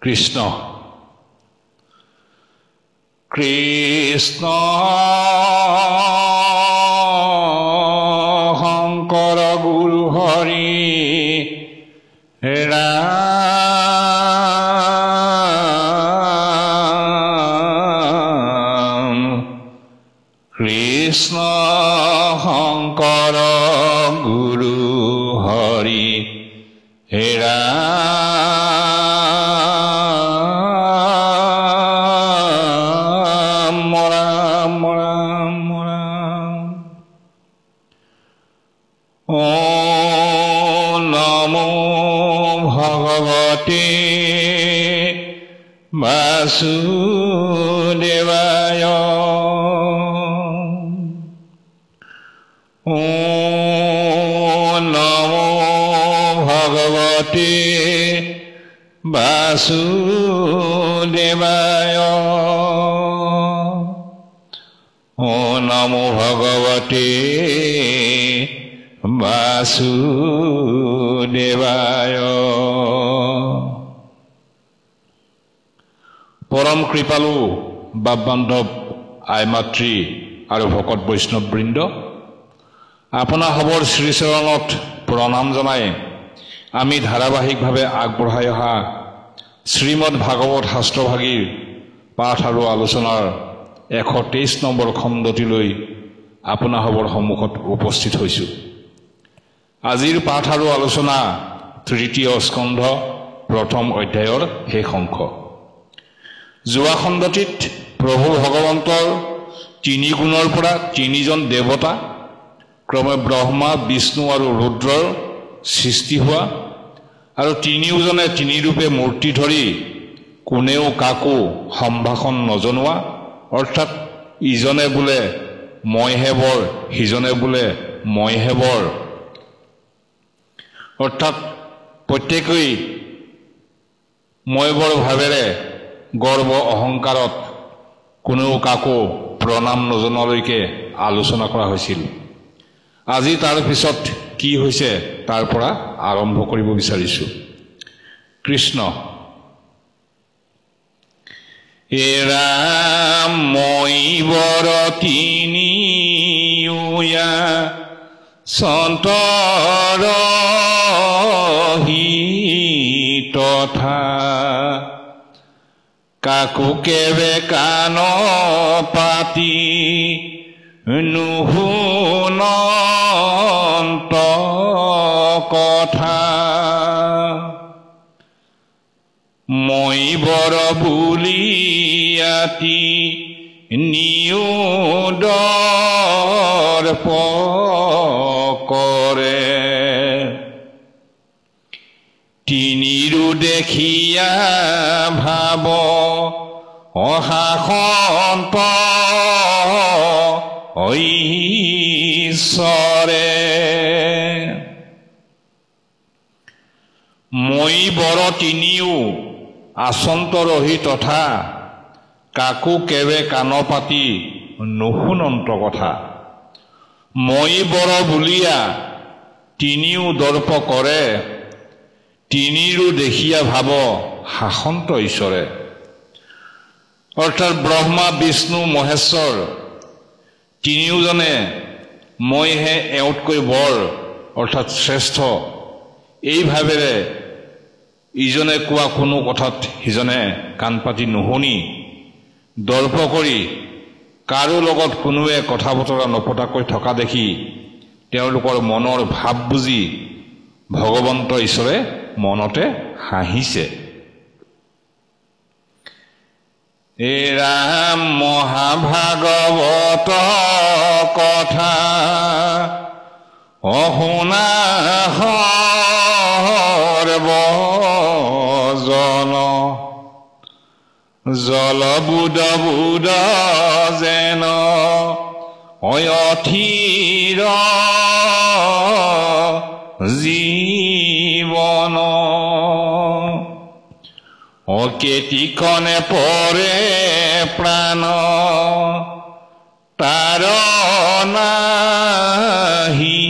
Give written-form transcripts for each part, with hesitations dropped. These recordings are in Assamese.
কৃষ্ণ কৃষ্ণ শংকৰ গুৰু হৰি ৰাম কৃষ্ণ শংকৰ গুৰু হৰি ৰাম ৰাম ৰাম ৰাম ॐ नमो भगवते वासुदेवाय ॐ नमो भगवते वासुदेवाय ॐ नमो भगवते वासुदेवाय परम कृपालु बाप बान्धव आइ मातृ और भकत वैष्णव बृंद अपना खबर श्रीचरणत प्रणाम जनाय आमी धाराबाहिकभावे आगबढ़ाई अहा श्रीमद भागवत शास्त्रभागीर पाठ और आलोचनार 123 নম্বৰ खण्डटिলৈ अपना खबर सम्मुखत उपस्थित হৈছো। আজিৰ পাঠ আৰু আলোচনা তৃতীয় স্কন্ধ প্ৰথম অধ্যায়ৰ শেষ অংশ। যোৱা খণ্ডটিত প্ৰভু ভগৱন্তৰ তিনি গুণৰ পৰা তিনিজন দেৱতা ক্ৰমে ব্ৰহ্মা বিষ্ণু আৰু ৰুদ্ৰৰ সৃষ্টি হোৱা আৰু তিনিওজনে তিনি ৰূপে মূৰ্তি ধৰি কোনেও কাকো সম্ভাষণ নজনোৱা অৰ্থাৎ ইজনে বোলে মইহে বৰ সিজনে বোলে মইহে বৰ অৰ্থাৎ প্ৰত্যেকেই মই বৰ ভাবেৰে গৰ্ব অহংকাৰত কোনেও কাকো প্ৰণাম নজনালৈকে আলোচনা কৰা হৈছিল। আজি তাৰ পিছত কি হৈছে তাৰ পৰা আৰম্ভ কৰিব বিচাৰিছো। কৃষ্ণ ৰাম মই বৰ তিনিওয়া সন্তৰ তথা কাকো কেবে কাণ পাতি নুশুনন্ত কথা মই বৰ বুলিয়াতি নিউদৰ কৰে তিনিৰো দেখিয়া ভাব অহাসন্ত ঈশ্বৰে মই বৰ তিনিও আচন্ত ৰহি তথা কাকো কেবে কাণ পাতি নুশুনন্ত কথা মই বৰ বুলিয়া তিনিও দৰ্প কৰে তিনিৰো দেখিয়া ভাব শাসন্ত ঈশ্বৰে অৰ্থাৎ ব্ৰহ্মা বিষ্ণু মহেশ্বৰ তিনিওজনে মইহে এওঁতকৈ বৰ অৰ্থাৎ শ্ৰেষ্ঠ এই ভাবেৰে ইজনে কোৱা কোনো কথাত সিজনে কাণ পাতি নুশুনি দৰ্প কৰি কাৰো লগত কোনোৱে কথা বতৰা নপতাকৈ থকা দেখি তেওঁলোকৰ মনৰ ভাৱ বুজি ভগৱন্ত ঈশ্বৰে মনতে হাঁহিছে। ৰাম মহাভাগৱত কথা অশুনা সৰ্বজন জল বুদ বুদ যেন অয়থিৰ জীবন অকেতিকনে পৰে প্ৰাণ তাৰ নাহি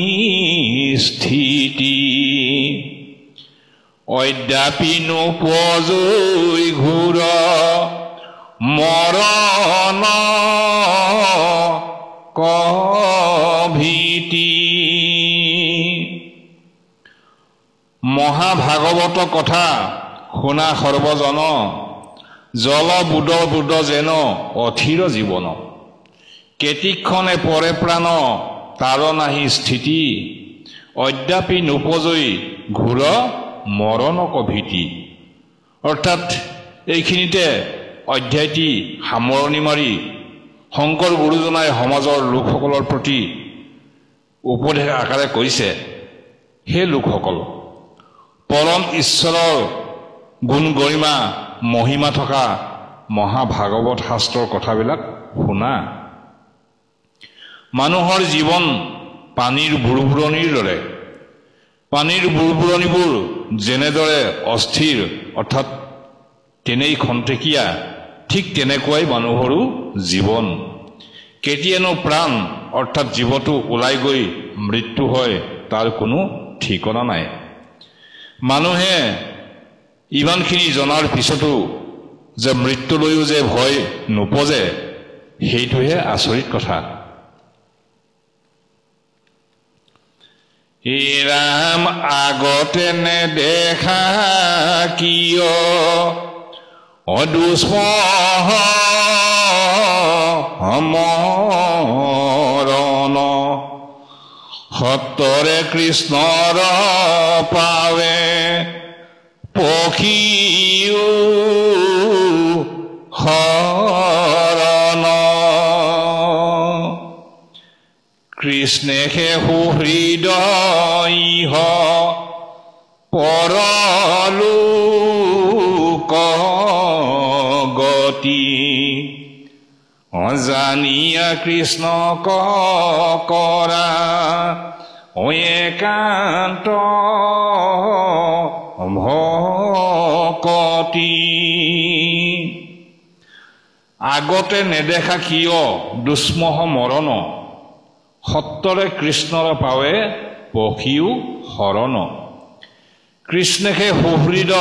স্থিতি অদ্যাপি নোপজৈ ঘোৰ মৰণ কভীতি। মহাভাগৱত কথা শুনা সৰ্বজন জল বুদ বুদ যেন অথিৰ জীৱন। কেতিক্ষণে পৰে প্ৰাণ তাৰ নাহি স্থিতি অদ্যাপি নোপজৈ ঘোৰ মৰণ কভীতি। অৰ্থাৎ এইখিনিতে অধ্যায়টি সামৰণি মাৰি শংকৰ গুৰুজনাই সমাজৰ লোকসকলৰ প্ৰতি উপদেশ আকাৰে কৈছে, সেই লোকসকল পৰম ঈশ্বৰৰ গুণ গৰিমা মহিমা থকা মহাভাগৱত শাস্ত্ৰৰ কথাবিলাক শুনা। মানুহৰ জীৱন পানীৰ বুৰবুৰণিৰ দৰে। পানীৰ বুৰবুৰণিবোৰ যেনেদৰে অস্থিৰ অৰ্থাৎ তেনেই খন্তেকীয়া, ঠিক তেনেকুৱাই মানুহৰো জীৱন। কেতিয়ানো প্ৰাণ অৰ্থাৎ জীৱটো ওলাই গৈ মৃত্যু হয় তাৰ কোনো ঠিকনা নাই। মানুহে ইমানখিনি জনাৰ পিছতো যে মৃত্যুলৈও যে ভয় নোপজে, সেইটোহে আচৰিত কথা। হে ৰাম আগতে নেদেখা কিয় অদুষ্মৰণ সত্তৰে কৃষ্ণৰ পাৱে পখিও শৰণ। কৃষ্ণেহে সুহৃদয় পৰলোক গতি অজানিয়া কৃষ্ণক কৰা একান্ত ভকতি। আগতে নেদেখা কিয় দুষ্মহ মৰণ সত্তৰে কৃষ্ণৰ পাৱে পখিও শৰণ। কৃষ্ণেহে সুহৃদ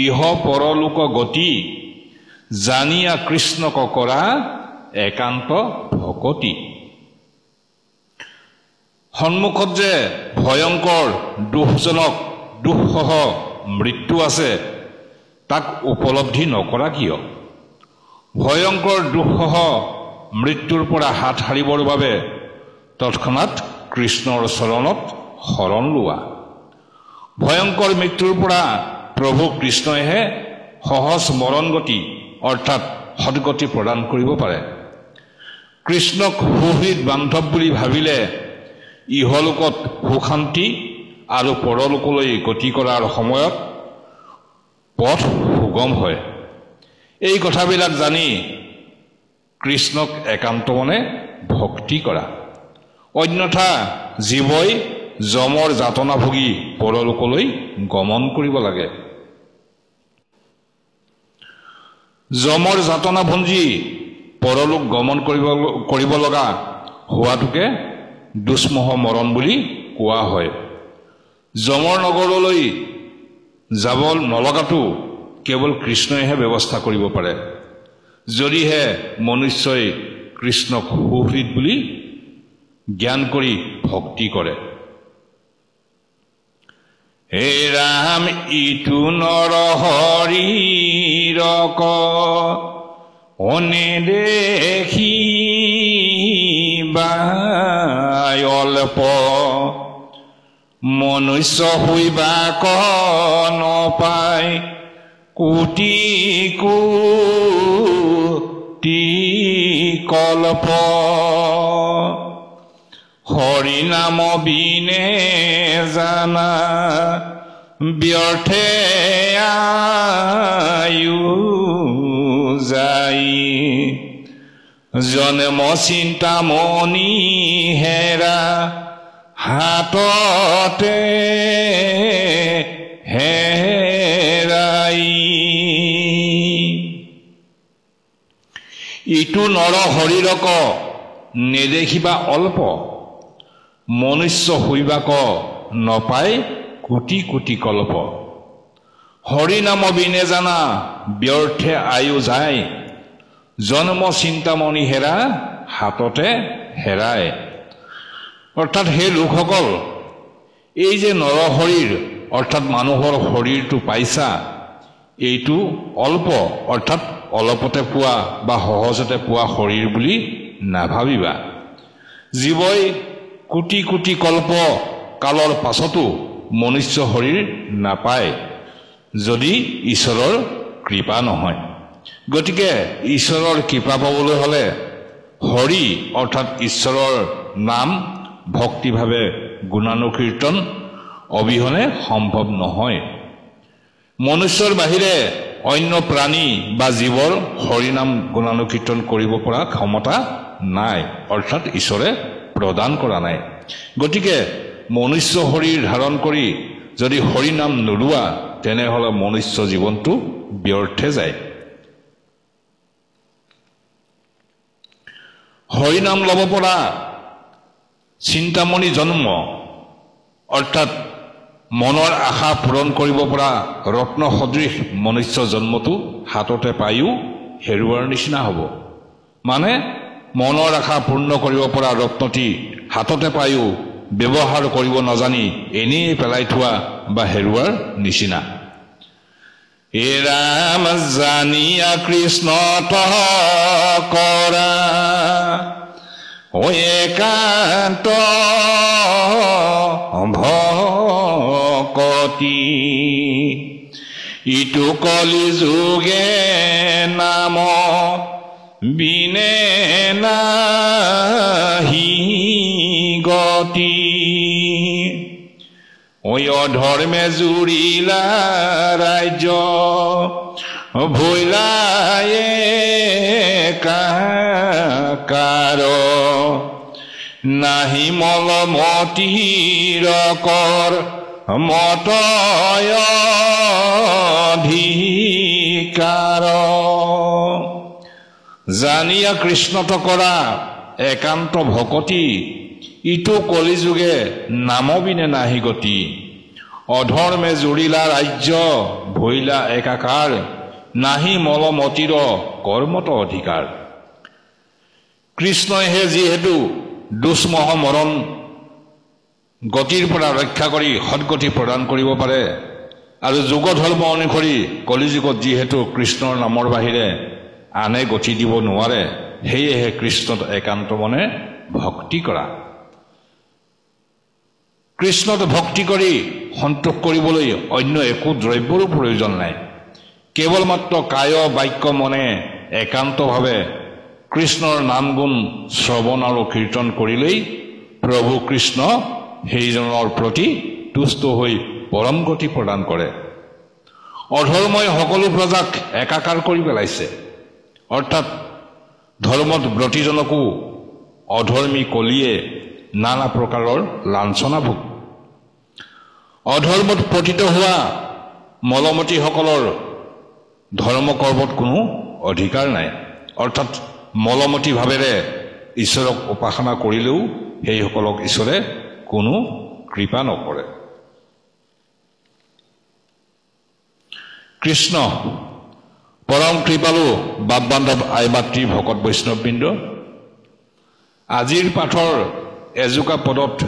ইহ পৰলোক গতি জানিয়া কৃষ্ণক কৰা একান্ত ভকতি। সন্মুখত যে ভয়ংকৰ দুখজনক দুখসহ মৃত্যু আছে তাক উপলব্ধি নকৰা কিয়? ভয়ংকৰ দুখসহ মৃত্যুৰ পৰা হাত সাৰিবৰ বাবে তৎক্ষণাৎ কৃষ্ণৰ চৰণত শৰণ লোৱা। ভয়ংকৰ মৃত্যুৰ পৰা প্ৰভু কৃষ্ণইহে সহজ মৰণগতি অৰ্থাৎ সদগতি প্ৰদান কৰিব পাৰে। কৃষ্ণক সুহৃদ বান্ধৱ বুলি ভাবিলে ইহলোকত সুশান্তি আৰু পৰলোকলৈ গতি কৰাৰ সময়ত পথ সুগম হয়। এই কথাবিলাক জানি কৃষ্ণক একান্ত মনে ভক্তি কৰা, অন্যথা জীৱই যমৰ যাতনা ভুগি পৰলোকলৈ গমন কৰিব লাগে। যমৰ যাতনা ভুঞ্জি পৰলোক গমন কৰিব লগা হোৱাটোকে দুষ্মহ মৰণ বুলি কোৱা হয়। যমৰ নগৰলৈ যাব নলগাটো কেৱল কৃষ্ণইহে ব্যৱস্থা কৰিব পাৰে, যদিহে মনুষ্যই কৃষ্ণক সুহৃদ বুলি জ্ঞান কৰি ভক্তি কৰে। হে ৰাম ইটো নৰ হৰিৰক অনেদেখি অল্প মনুষ্য হইবা ক নপায় কোটি কোটি কল্প। হৰি নাম বিনে জানা ব্যৰ্থে আয়ু যাই জন্ম চিন্তা মনি হেৰা হাততে হেৰাই। ইটো নৰ শৰীৰক নেদেখিবা অল্প মনুষ্য হইবা ক নপায় কোটি কোটি কল্প। হৰি নাম বিনে জানা ব্যৰ্থে আয়ু যায় জন্ম চিন্তামণি হেৰা হাততে হেৰায় অৰ্থাৎ হে লোকসকল এই যে নৰহৰিৰ অৰ্থাৎ মানুহৰ শৰীৰটো পাইছা এইটো অল্প অৰ্থাৎ অলপতে পোৱা বা সহজতে পোৱা শৰীৰ বুলি নাভাবিবা জীৱই কোটি কোটি কল্প কালৰ পাছতো মনুষ্য শৰীৰ নাপায় যদি ঈশ্বৰৰ কৃপা নহয় গতিকে ঈশ্বৰৰ কৃপা পাবলৈ হলে হৰি অৰ্থাৎ ঈশ্বৰৰ নাম ভক্তিভাৱে গুণানুকীৰ্তন অবিহনে সম্ভৱ নহয় মনুষ্যৰ বাহিৰে অন্য প্ৰাণী বা জীৱৰ হৰি নাম গুণানুকীৰ্তন কৰিব পৰা ক্ষমতা নাই অৰ্থাৎ ঈশ্বৰে প্ৰদান কৰা নাই গতিকে মনুষ্য শৰীৰ ধাৰণ কৰি যদি হৰি নাম নোলোৱা তেনেহলে মনুষ্য জীৱনটো ব্যৰ্থে যায় হৰি নাম ল'ব পৰা চিন্তামণি জন্ম অৰ্থাৎ মনৰ আশা পূৰণ কৰিব পৰা ৰত্ন সদৃশ মনুষ্য জন্মটো হাততে পায়ো হেৰুৱাৰ নিচিনা হ'ব মানে মনৰ আশা পূৰ্ণ কৰিব পৰা ৰত্নটি হাততে পায়ো ব্যৱহাৰ কৰিব নাজানি এনেই পেলাই থোৱা বা হেৰুৱাৰ নিচিনা হে ৰাম জানিয়া কৃষ্ণ তহ কৰা একান্ত ভকতি ইটো কলি যোগে নাম বিনে নাহি গতি অধৰ্মে জুৰিলা ৰাজ্য ভৈলায়ে কাৰ নাহি মলমতিৰ কৰ মতয় অধিকাৰ জানিয়া কৃষ্ণত কৰা একান্ত ভকতি ইটো কলিযুগে নামবিনে নাহি গতি অধৰ্মে জুৰিলা ৰাজ্য ভৈলা একাকাৰ নাহি মলমতিৰ কৰ্মত অধিকাৰ কৃষ্ণইহে যিহেতু দুষ্মহ মৰণ গতিৰ পৰা ৰক্ষা কৰি সৎগতি প্ৰদান কৰিব পাৰে আৰু যোগ ধৰ্ম অনুসৰি কলিযুগত যিহেতু কৃষ্ণৰ নামৰ বাহিৰে আনে গতি দিব নোৱাৰে সেয়েহে কৃষ্ণত একান্ত মনে ভক্তি কৰা কৃষ্ণত ভক্তি কৰি সন্তোষ কৰিবলৈ অন্য একো দ্ৰব্যৰো প্ৰয়োজন নাই কেৱল মাত্ৰ কায় বাক্য মনে একান্তভাৱে কৃষ্ণৰ নাম গুণ শ্ৰৱণ আৰু কীৰ্তন কৰিলেই প্ৰভু কৃষ্ণ সেইজনৰ প্ৰতি তুষ্ট হৈ পৰম গতি প্ৰদান কৰে অধৰ্মই সকলো প্ৰজাক একাকাৰ কৰি পেলাইছে অৰ্থাৎ ধৰ্মত ব্ৰতীজনকো অধৰ্মী কলিয়ে নানা প্ৰকাৰৰ লাঞ্ছনা ভোগ অধৰ্মত পতিত হোৱা মলমতীসকলৰ ধৰ্ম কৰ্মত কোনো অধিকাৰ নাই অৰ্থাৎ মলমতী ভাৱেৰে ঈশ্বৰক উপাসনা কৰিলেও সেইসকলক ঈশ্বৰে কোনো কৃপা নকৰে কৃষ্ণ পৰম কৃপালু বাপ বান্ধৱ আই মাতৃ ভকত বৈষ্ণৱবৃন্দ আজিৰ পাঠৰ এজোকা পদত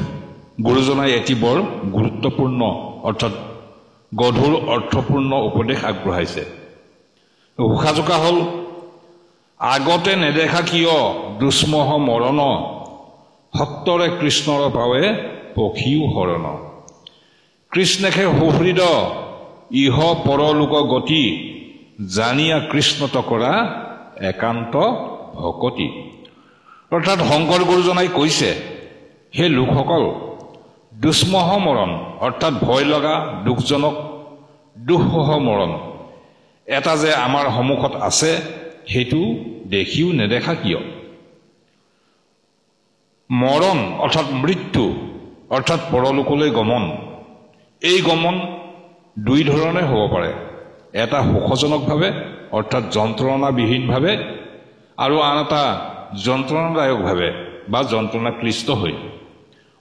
গুৰুজনাই এটি বৰ গুৰুত্বপূৰ্ণ অৰ্থাৎ গধুৰ অৰ্থপূৰ্ণ উপদেশ আগবঢ়াইছে উশাজোকা হ'ল আগতে নেদেখা কিয় দুষ্মহ মৰণ সত্তৰে কৃষ্ণৰ পাৱে পক্ষীও হৰণ কৃষ্ণেখে সুহৃদ ইহ পৰলোক গতি জানিয়া কৃষ্ণত কৰা একান্ত ভকতি অৰ্থাৎ শংকৰ গুৰুজনাই কৈছে হে লোকসকল দুষ্মহ মৰণ অৰ্থাৎ ভয় লগা দুখজনক দুঃসহ মৰণ এটা যে আমাৰ সন্মুখত আছে সেইটো দেখিও নেদেখা কিয় মৰণ অৰ্থাৎ মৃত্যু অৰ্থাৎ পৰলোকলৈ গমন এই গমন দুই ধৰণে হ'ব পাৰে এটা সুখজনকভাৱে অৰ্থাৎ যন্ত্ৰণাবিহীনভাৱে আৰু আন এটা যন্ত্ৰণাদায়কভাৱে বা যন্ত্ৰণাক্লিষ্ট হৈ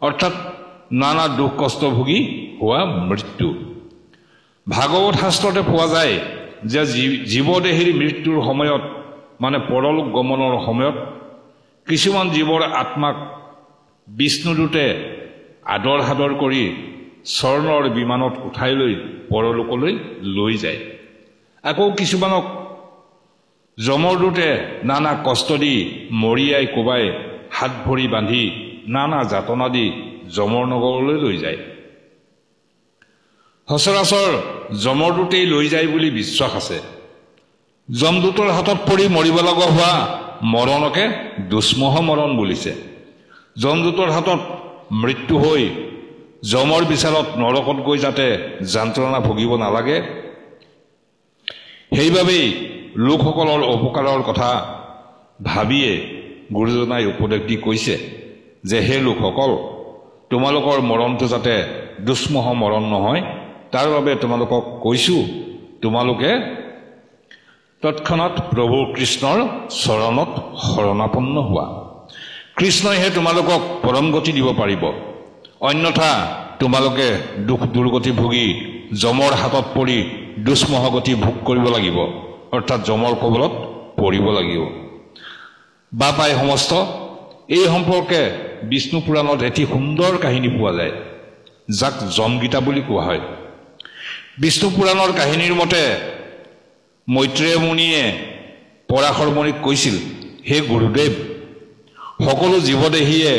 অৰ্থাৎ নানা দুখ কষ্ট ভুগি হোৱা মৃত্যু ভাগৱত শাস্ত্ৰতে পোৱা যায় যে জীৱদেহীৰ মৃত্যুৰ সময়ত মানে পৰলোক গমনৰ সময়ত কিছুমান জীৱৰ আত্মাক বিষ্ণুদূতে আদৰ সাদৰ কৰি স্বৰ্ণৰ বিমানত উঠাই লৈ পৰলোকলৈ লৈ যায়। আকৌ কিছুমানক যমৰদূতে নানা কষ্ট দি মৰিয়াই কোবাই হাত ভৰি বান্ধি নানা যাতনা দি যমৰ নগৰলৈ লৈ যায়। সচৰাচৰ যমৰদূতেই লৈ যায় বুলি বিশ্বাস আছে। যমদূতৰ হাতত পৰি মৰিব লগা হোৱা মৰণকে দুষ্মহ মৰণ বুলিছে। যমদূতৰ হাতত মৃত্যু হৈ যমৰ বিচাৰত নৰকত গৈ যাতে যন্ত্ৰণা ভুগিব নালাগে, সেইবাবেই লোকসকলৰ উপকাৰৰ কথা ভাবিয়ে গুৰুজনাই উপদেশ দি কৈছে যে হে লোকসকল, তোমালোকৰ মৰণটো যাতে দুষ্মহ মৰণ নহয়, তাৰ বাবে তোমালোকক কৈছোঁ, তোমালোকে তৎক্ষণাৎ প্ৰভু কৃষ্ণৰ চৰণত শৰণাপন্ন হোৱা। কৃষ্ণইহে তোমালোকক পৰম গতি দিব পাৰিব। অন্যথা তোমালোকে দুখ দুৰ্গতি ভুগি যমৰ হাতত পৰি দুষ্মহ গতি ভোগ কৰিব লাগিব, অৰ্থাৎ যমৰ কবলত পৰিব লাগিব। বা পাই সমস্ত এই সম্পৰ্কে বিষ্ণু পুৰাণত এটি সুন্দৰ কাহিনী পোৱা যায়, যাক যমগীতা বুলি কোৱা হয়। বিষ্ণু পুৰাণৰ কাহিনীৰ মতে মৈত্ৰেয় মুনিয়ে পৰাশৰ মুনিক কৈছিল, হে গুৰুদেৱ, সকলো জীৱদেহীয়ে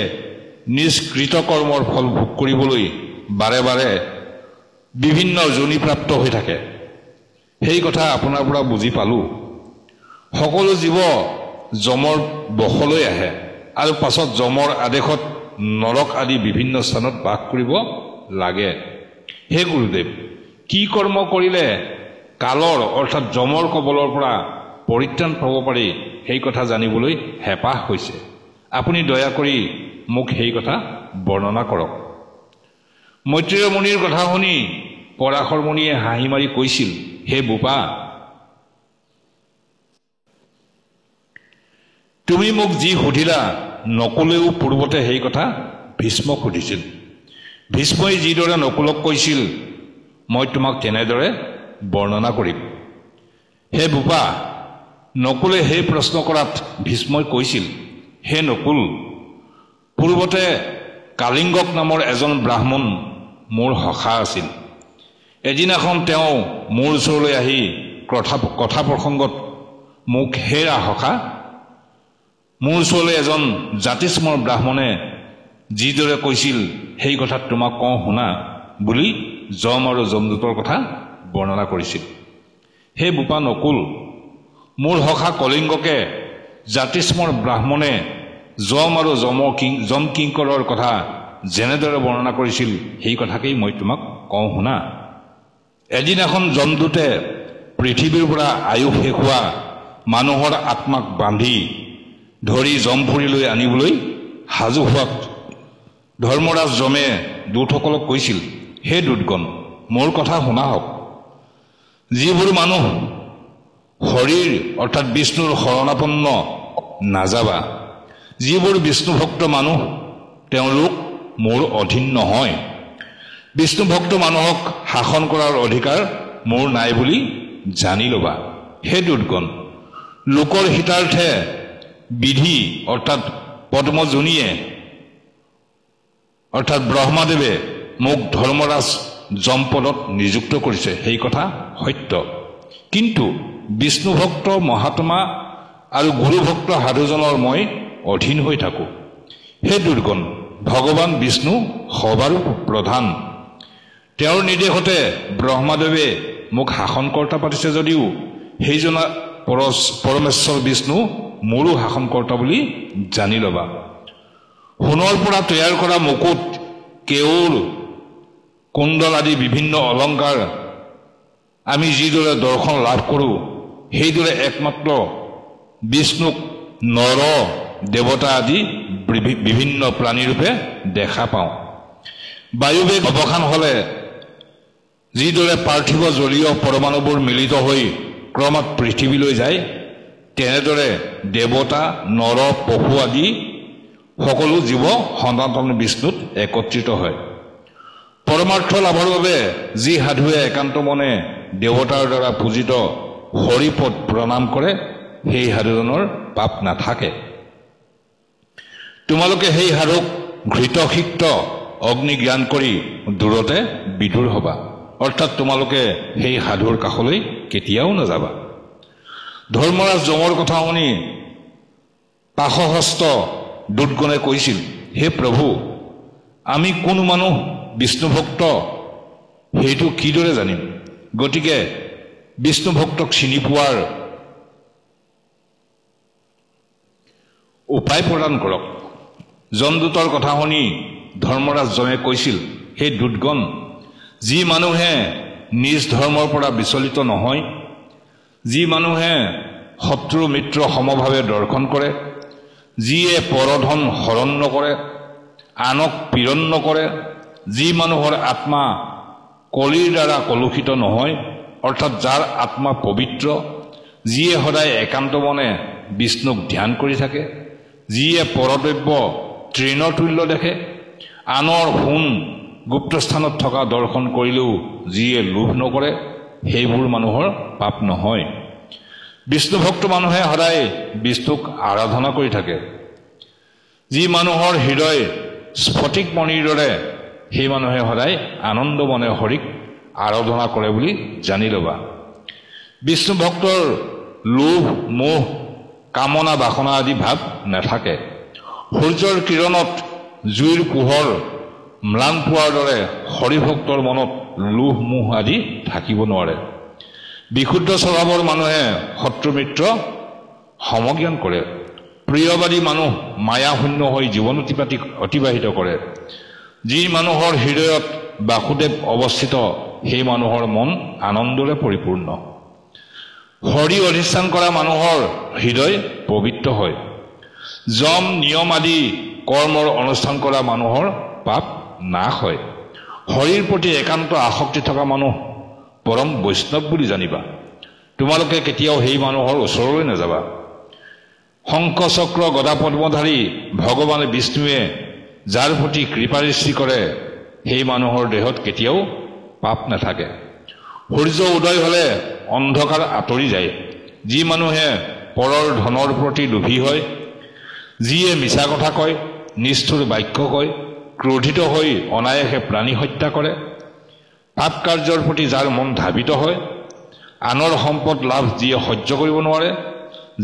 নিজ কৃতকৰ্মৰ ফল ভোগ কৰিবলৈ বাৰে বাৰে বিভিন্ন যোনিপ্ৰাপ্ত হৈ থাকে। সেই কথা আপোনাৰ পৰা বুজি পালোঁ। সকলো জীৱ যমৰ বশলৈ আহে আৰু পাছত যমৰ আদেশত নৰক আদি বিভিন্ন স্থানত বাস কৰিব লাগে। হে গুৰুদেৱ, কি কৰ্ম কৰিলে কালৰ অৰ্থাৎ যমৰ কবলৰ পৰা পৰিত্ৰাণ পাব পাৰি সেই কথা জানিবলৈ হেঁপাহ হৈছে। আপুনি দয়া কৰি মোক সেই কথা বৰ্ণনা কৰক। মৈত্ৰেয় মুনিৰ কথা শুনি পৰাশৰ মুনিয়ে হাঁহি মাৰি কৈছিল, হে বোপা, তুমি মোক যি সুধিলা নকুলেও পূৰ্বতে সেই কথা ভীষ্মক সুধিছিল। ভীষ্মই যিদৰে নকুলক কৈছিল মই তোমাক তেনেদৰে বৰ্ণনা কৰিম। হে বোপা, নকুলে সেই প্ৰশ্ন কৰাত ভীষ্মই কৈছিল, হে নকুল, পূৰ্বতে কালিংগক নামৰ এজন ব্ৰাহ্মণ মোৰ সখা আছিল। এদিনাখন তেওঁ মোৰ ওচৰলৈ আহি কথা প্ৰসংগত মোক, হে সখা, মোৰ ওচৰলৈ এজন জাতিস্মৰ ব্ৰাহ্মণে যিদৰে কৈছিল সেই কথাত তোমাক কওঁ শুনা বুলি যম আৰু যমদূতৰ কথা বৰ্ণনা কৰিছিল। হে বোপা নকুল, মোৰ সখা কলিংগকে জাতিস্মৰ ব্ৰাহ্মণে যম আৰু যম কিংকৰৰ কথা যেনেদৰে বৰ্ণনা কৰিছিল সেই কথাকেই মই তোমাক কওঁ শুনা। এদিনাখন যমদূতে পৃথিৱীৰ পৰা আয়ুস শেষ হোৱা মানুহৰ আত্মাক বান্ধি ধৰি যমপুৰীলৈ আনিবলৈ সাজু হোৱাত ধৰ্মৰাজ যমে দূতসকলক কৈছিল, হে দূতগণ, মোৰ কথা শুনা হওক। যিবোৰ মানুহ হৰিৰ অৰ্থাৎ বিষ্ণুৰ শৰণাপন্ন নাযাবা, যিবোৰ বিষ্ণুভক্ত মানুহ তেওঁলোক মোৰ অধীন নহয়। বিষ্ণুভক্ত মানুহক শাসন কৰাৰ অধিকাৰ মোৰ নাই বুলি জানি ল'বা। হে দূতগণ, লোকৰ হিতাৰ্থে বিধি অৰ্থাৎ পদ্মজনীয়ে অৰ্থাৎ ব্ৰহ্মাদেৱে মোক ধৰ্মৰাজ যমপদত নিযুক্ত কৰিছে, সেই কথা সত্য। কিন্তু বিষ্ণুভক্ত মহাত্মা আৰু গুৰুভক্ত সাধুজনৰ মই অধীন হৈ থাকোঁ। হে দুৰ্গণ, ভগৱান বিষ্ণু সবাৰো প্ৰধান। তেওঁৰ নিৰ্দেশতে ব্ৰহ্মাদেৱে মোক শাসনকৰ্তা পাতিছে যদিও সেইজনা পৰমেশ্বৰ বিষ্ণু মোৰো শাসনকৰ্তা বুলি জানি ল'বা। সোণৰ পৰা তৈয়াৰ কৰা মুকুট, কেউৰ, কুণ্ডল আদি বিভিন্ন অলংকাৰ আমি যিদৰে দৰ্শন লাভ কৰোঁ সেইদৰে একমাত্ৰ বিষ্ণুক নৰ দেৱতা আদি বিভিন্ন প্ৰাণীৰূপে দেখা পাওঁ। বায়ুবেগ অৱসান হ'লে যিদৰে পাৰ্থিৱ জলীয় পৰমাণুবোৰ মিলিত হৈ ক্ৰমাৎ পৃথিৱীলৈ যায়, তেনেদৰে দেৱতা, নৰ, পশু আদি সকলো জীৱ সনাতন বিষ্ণুত একত্ৰিত হয়। পৰমাৰ্থ লাভৰ বাবে যি সাধুৱে একান্ত মনে দেৱতাৰ দ্বাৰা পূজিত হৰিপদ প্ৰণাম কৰে সেই সাধুজনৰ পাপ নাথাকে। তোমালোকে সেই সাধুক ঘৃতসিক্ত অগ্নি জ্ঞান কৰি দূৰতে বিদুৰ হবা, অৰ্থাৎ তোমালোকে সেই সাধুৰ কাষলৈ কেতিয়াও নাযাবা। ধৰ্মৰাজ যমৰ কথা শুনি পাশহস্ত দুৰ্গণে কৈছিল, হে প্ৰভু, আমি কোন মানুহ বিষ্ণু ভক্ত সেইটো কিদৰে জানিম? গতিকে বিষ্ণু ভক্তক চিনি পোৱাৰ উপায় প্ৰদান কৰক। যমদূতৰ কথা শুনি ধৰ্মৰাজ যমে কৈছিল, হে দুৰ্গণ, যি মানুহে নিজ ধৰ্মৰ পৰা বিচলিত নহয়, যি মানুহে শত্ৰু মিত্ৰ সমভাৱে দৰ্শন কৰে, যিয়ে পৰধন হৰণ নকৰে, আনক পীড়ন নকৰে, যি মানুহৰ আত্মা কলিৰ দ্বাৰা কলুষিত নহয়, অৰ্থাৎ যাৰ আত্মা পবিত্ৰ, যিয়ে সদায় একান্ত মনে বিষ্ণুক ধ্যান কৰি থাকে, যিয়ে পৰদ্ৰব্য তৃণতুল্য দেখে, আনৰ সোণ গুপ্তস্থানত থকা দৰ্শন কৰিলেও যিয়ে লোভ নকৰে, সেইবোৰ মানুহৰ পাপ নহয়। বিষ্ণুভক্ত মানুহে সদায় বিষ্ণুক আৰাধনা কৰি থাকে। যি মানুহৰ হৃদয় স্ফটিক মণিৰ দৰে, সেই মানুহে সদায় আনন্দ মনে হৰিক আৰাধনা কৰে বুলি জানি ল'বা। বিষ্ণু ভক্তৰ লোভ মোহ কামনা বাসনা আদি ভাৱ নাথাকে। সূৰ্যৰ কিৰণত জুইৰ পোহৰ ম্লান পোৱাৰ দৰে হৰিভক্তৰ মনত লোভ মোহ আদি থাকিব নোৱাৰে। বিশুদ্ধ স্বভাৱৰ মানুহে শত্ৰু মিত্ৰ সমজ্ঞান কৰে। প্ৰিয়বাদী মানুহ মায়াশূন্য হৈ জীৱন অতিবাহিত কৰে। যি মানুহৰ হৃদয়ত বাসুদেৱ অৱস্থিত, সেই মানুহৰ মন আনন্দৰে পৰিপূৰ্ণ। হৰি অধিষ্ঠান কৰা মানুহৰ হৃদয় পবিত্ৰ হয়। যম নিয়ম আদি কৰ্মৰ অনুষ্ঠান কৰা মানুহৰ পাপ নাশ হয়। হৰিৰ প্ৰতি একান্ত আসক্তি থকা মানুহ পৰম বৈষ্ণৱ বুলি জানিবা। তোমালোকে কেতিয়াও সেই মানুহৰ ওচৰলৈ নাযাবা। শংখ চক্ৰ গদা পদ্মধাৰী ভগৱান বিষ্ণুৱে যাৰ প্ৰতি কৃপাদৃষ্টি কৰে, সেই মানুহৰ দেহত কেতিয়াও পাপ নাথাকে। সূৰ্য উদয় হ'লে অন্ধকাৰ আঁতৰি যায়। যি মানুহে পৰৰ ধনৰ প্ৰতি লোভী হয়, যিয়ে মিছা কথা কয়, নিষ্ঠুৰ বাক্য কয়, ক্ৰোধিত হৈ অনায়াসে প্ৰাণী হত্যা কৰে, পাপ কাৰ্যৰ প্ৰতি যাৰ মন ধাবিত হয়, আনৰ সম্পদ লাভ যিয়ে সহ্য কৰিব নোৱাৰে,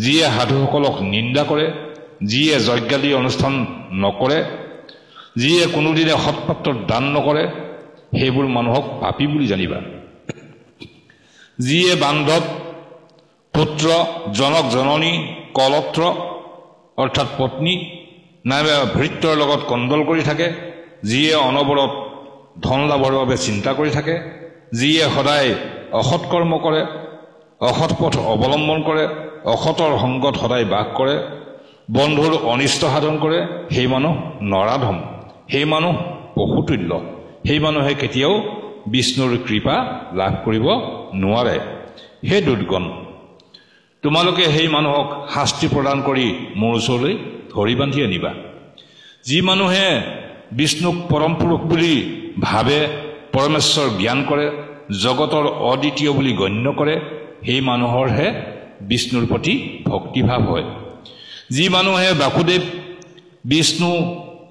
যিয়ে সাধুসকলক নিন্দা কৰে, যিয়ে যজ্ঞাদি অনুষ্ঠান নকৰে, যিয়ে কোনোদিনে সৎপাত্ৰত দান নকৰে, সেইবোৰ মানুহক পাপী বুলি জানিবা। যিয়ে বান্ধৱ পুত্ৰ জনক জননী কলত্ৰ অৰ্থাৎ পত্নী নাইবা ভৃত্যৰ লগত কণ্ডল কৰি থাকে, যিয়ে অনবৰত ধন লাভৰ বাবে চিন্তা কৰি থাকে, যিয়ে সদায় অসৎ কৰ্ম কৰে, অসৎ পথ অৱলম্বন কৰে, অসতৰ সংগত সদায় বাস কৰে, বন্ধুৰ অনিষ্ট সাধন কৰে, সেই মানুহ নৰাধম, সেই মানুহ পশুতুল্য। সেই মানুহে কেতিয়াও বিষ্ণুৰ কৃপা লাভ কৰিব নোৱাৰে। হে দুৰ্গণ, তোমালোকে সেই মানুহক শাস্তি প্ৰদান কৰি মোৰ ওচৰলৈ ধৰি বান্ধি আনিবা। যি মানুহে বিষ্ণুক পৰম পুৰুষ বুলি ভাবে, পৰমেশ্বৰ জ্ঞান কৰে, জগতৰ অদ্বিতীয় বুলি গণ্য কৰে, সেই মানুহৰহে বিষ্ণুৰ প্ৰতি ভক্তিভাৱ হয়। যি মানুহে বাসুদেৱ বিষ্ণু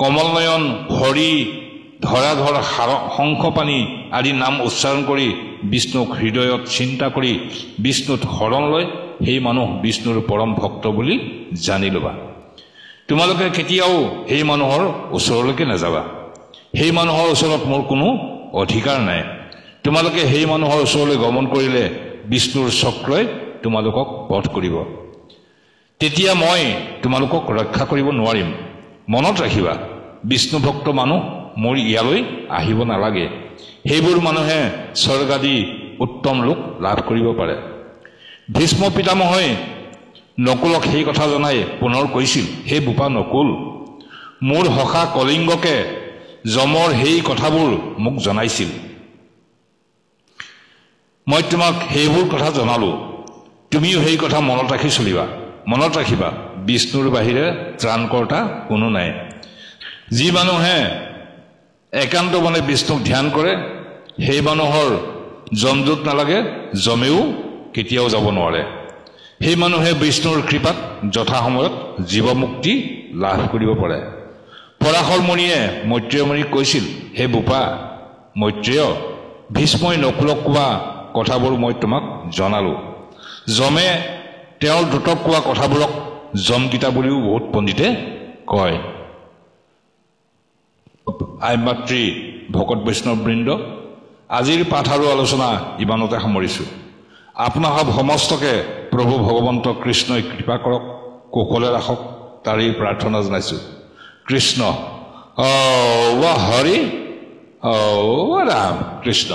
কমলনয়ন হৰি ধৰাধৰ শংখপাণি আদি নাম উচ্চাৰণ কৰি বিষ্ণুক হৃদয়ত চিন্তা কৰি বিষ্ণুত শৰণ লয়, সেই মানুহ বিষ্ণুৰ পৰম ভক্ত বুলি জানি ল'বা। তোমালোকে কেতিয়াও সেই মানুহৰ ওচৰলৈকে নাযাবা। সেই মানুহৰ ওচৰত মোৰ কোনো অধিকাৰ নাই। তোমালোকে সেই মানুহৰ ওচৰলৈ গমন কৰিলে বিষ্ণুৰ চক্ৰই তোমালোকক বধ কৰিব। তেতিয়া মই তোমালোকক ৰক্ষা কৰিব নোৱাৰিম। মনত ৰাখিবা, বিষ্ণু ভক্ত মানুহ মোৰ ইয়ালৈ আহিব নালাগে। সেইবোৰ মানুহে স্বৰ্গাদি উত্তম লোক লাভ কৰিব পাৰে। ভীষ্ম পিতামহই নকুলক সেই কথা জনাই পুনৰ কৈছিল, হে বোপা নকুল, মোৰ সখা কলিংগকে যমৰ সেই কথাবোৰ মোক জনাইছিল। মই তোমাক সেইবোৰ কথা জনালো, তুমিও সেই কথা মনত ৰাখি চলিবা। মনত ৰাখিবা, বিষ্ণুৰ বাহিৰে ত্ৰাণকৰ্তা কোনো নাই। যি মানুহে একান্ত মনে বিষ্ণুক ধ্যান কৰে সেই মানুহৰ যমদূত নালাগে যমেও কেতিয়াও যাব নোৱাৰে সেই মানুহে বিষ্ণুৰ কৃপাত যথাসময়ত জীৱমুক্তি লাভ কৰিব পাৰে পৰাশৰ মুনিয়ে মৈত্ৰেয় মুনিক কৈছিল হে বোপা মৈত্ৰেয় ভীষ্মই নকুলক কোৱা কথাবোৰ মই তোমাক জনালোঁ যমে তেওঁৰ দূতক কোৱা কথাবোৰক যমগীতা বুলিও বহুত পণ্ডিতে কয় আই মাতৃ ভকত বৈষ্ণৱবৃন্দ আজিৰ পাঠ আৰু আলোচনা ইমানতে সামৰিছোঁ আপোনাসৱ সমস্তকে প্ৰভু ভগৱন্ত কৃষ্ণই কৃপা কৰক কুশলে ৰাখক তাৰেই প্ৰাৰ্থনা জনাইছোঁ কৃষ্ণ হৰি ৰাম কৃষ্ণ